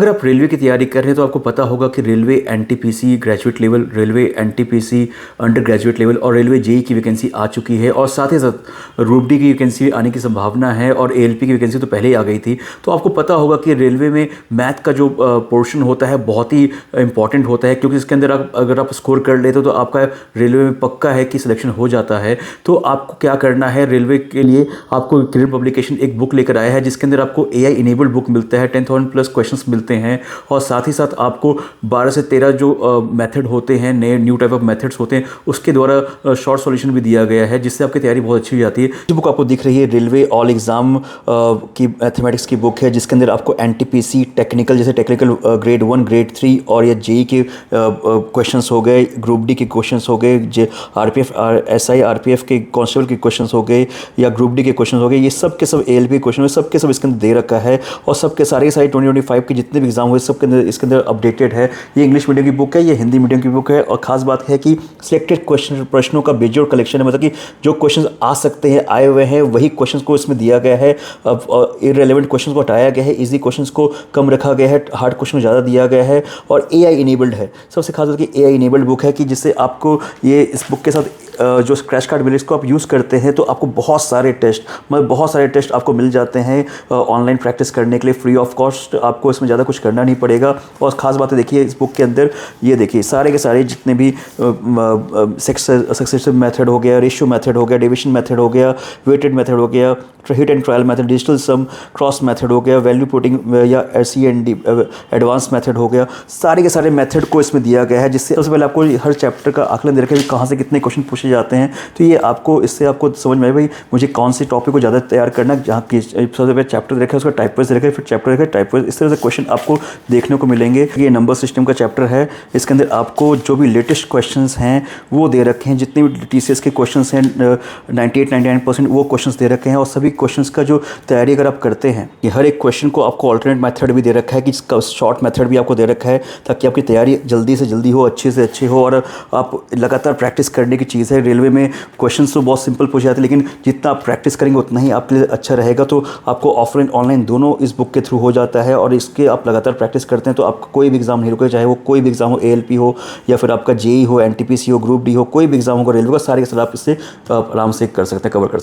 अगर आप रेलवे की तैयारी कर रहे हैं तो आपको पता होगा कि railway NTPC graduate level, railway NTPC under graduate level और रेलवे जेई की वैकेंसी आ चुकी है और साथ ही साथ ग्रुप डी की वैकेंसी आने की संभावना है और एएलपी की वैकेंसी तो पहले ही आ गई थी। तो आपको पता होगा कि रेलवे में मैथ का जो पोर्शन होता है बहुत ही इंपॉर्टेंट होता है, क्योंकि इसके अंदर अगर आप स्कोर कर लेते हो तो आपका रेलवे में पक्का है कि सिलेक्शन हो जाता है। तो आपको क्या करना है, रेलवे के लिए आपको करियर पब्लिकेशन एक बुक लेकर आया है जिसके अंदर आपको एआई इनेबल्ड बुक मिलता है, 10,000 प्लस क्वेश्चंस मिलते हैं और साथ ही साथ आपको 12 से 13 जो मेथड होते हैं, नए न्यू टाइप ऑफ मेथड्स होते हैं, उसके द्वारा शॉर्ट सॉल्यूशन भी दिया गया है जिससे आपकी तैयारी बहुत अच्छी हो जाती है। ये बुक आपको दिख रही है रेलवे ऑल एग्जाम की मैथमेटिक्स की बुक है जिसके अंदर आपको एनटीपीसी टेक्निकल, जैसे टेक्निकल ग्रेड 1 ग्रेड 3 और या जेई के क्वेश्चंस हो गए, ग्रुप डी के क्वेश्चंस हो गए, जे आरपीएफ एसआई आरपीएफ के कांस्टेबल के क्वेश्चंस हो गए या ग्रुप डी के क्वेश्चंस हो गए, ये सब के सब एएलपी क्वेश्चन सब के सब इसके अंदर दे रखा है और सबके सारे 2025 के जितने भी एग्जाम हुए सब के अंदर इसके अंदर अपडेटेड है। ये इंग्लिश मीडियम की बुक है, ये हिंदी मीडियम की बुक है और खास बात है कि सिलेक्टेड प्रश्नों का बेजोड़ कलेक्शन है, मतलब कि जो क्वेश्चंस आ सकते हैं, आए हुए हैं, वही क्वेश्चंस को इसमें दिया गया है। अब इररिलेवेंट क्वेश्चंस को हटाया गया है, इजी क्वेश्चंस को कम रखा गया है, हार्ड क्वेश्चन को ज़्यादा दिया गया है और एआई इनेबल्ड है। सबसे खास बात कि एआई इनेबल्ड बुक है कि जिससे आपको ये इस बुक के साथ जो क्रैश कार्ड मिले इसको आप यूज़ करते हैं तो आपको बहुत सारे टेस्ट आपको मिल जाते हैं ऑनलाइन प्रैक्टिस करने के लिए फ्री ऑफ कॉस्ट। आपको इसमें ज़्यादा कुछ करना नहीं पड़ेगा। और ख़ास बात है देखिए इस बुक के अंदर, ये देखिए सारे के सारे जितने भी सक्सेसिव मेथड हो गया, रेशियो मेथड हो गया, डिविजन मेथड हो गया, वेटेड मेथड हो गया, hit and trial method, digital sum, cross method हो गया, वैल्यू पुटिंग या CND एडवांस मेथड हो गया, सारे के सारे मेथड को इसमें दिया गया है जिससे सबसे पहले आपको हर चैप्टर का आकलन दे रखा है कि कहाँ से कितने क्वेश्चन पूछे जाते हैं। तो ये आपको इससे आपको समझ में आए भाई मुझे कौन से टॉपिक को ज़्यादा तैयार करना है। जहाँ की सबसे पहले चैप्टर देखा है उसका टाइप वाइज देखा है, फिर चैप्टर देखा है टाइप वाइज, इस तरह से क्वेश्चन आपको देखने को मिलेंगे। ये नंबर सिस्टम का चैप्टर है, इसके अंदर आपको जो भी लेटेस्ट क्वेश्चंस हैं वो दे रखे हैं, जितने भी TCS के क्वेश्चंस हैं 98-99% वो क्वेश्चंस दे रखे हैं और सभी क्वेश्चंस का जो तैयारी अगर आप करते हैं, ये हर एक क्वेश्चन को आपको ऑल्टरनेट मेथड भी दे रखा है कि इसका शॉर्ट मेथड भी आपको दे रखा है ताकि आपकी तैयारी जल्दी से जल्दी हो, अच्छे से अच्छे हो और आप लगातार प्रैक्टिस करने की चीज़ है। रेलवे में क्वेश्चंस तो बहुत सिंपल पूछे जाते हैं लेकिन जितना आप प्रैक्टिस करेंगे उतना ही आपके लिए अच्छा रहेगा। तो आपको ऑफलाइन ऑनलाइन दोनों इस बुक के थ्रू हो जाता है और इसके आप लगातार प्रैक्टिस करते हैं तो आपका कोई भी एग्जाम नहीं रुके, चाहे वो कोई भी एग्जाम हो, ALP हो या फिर आपका जेई हो, एनटीपीसी हो, ग्रुप डी हो, कोई भी एग्जाम होगा रेलवे का, सारे के सारे आप इससे आराम से कर सकते हैं, कवर कर सकते हैं।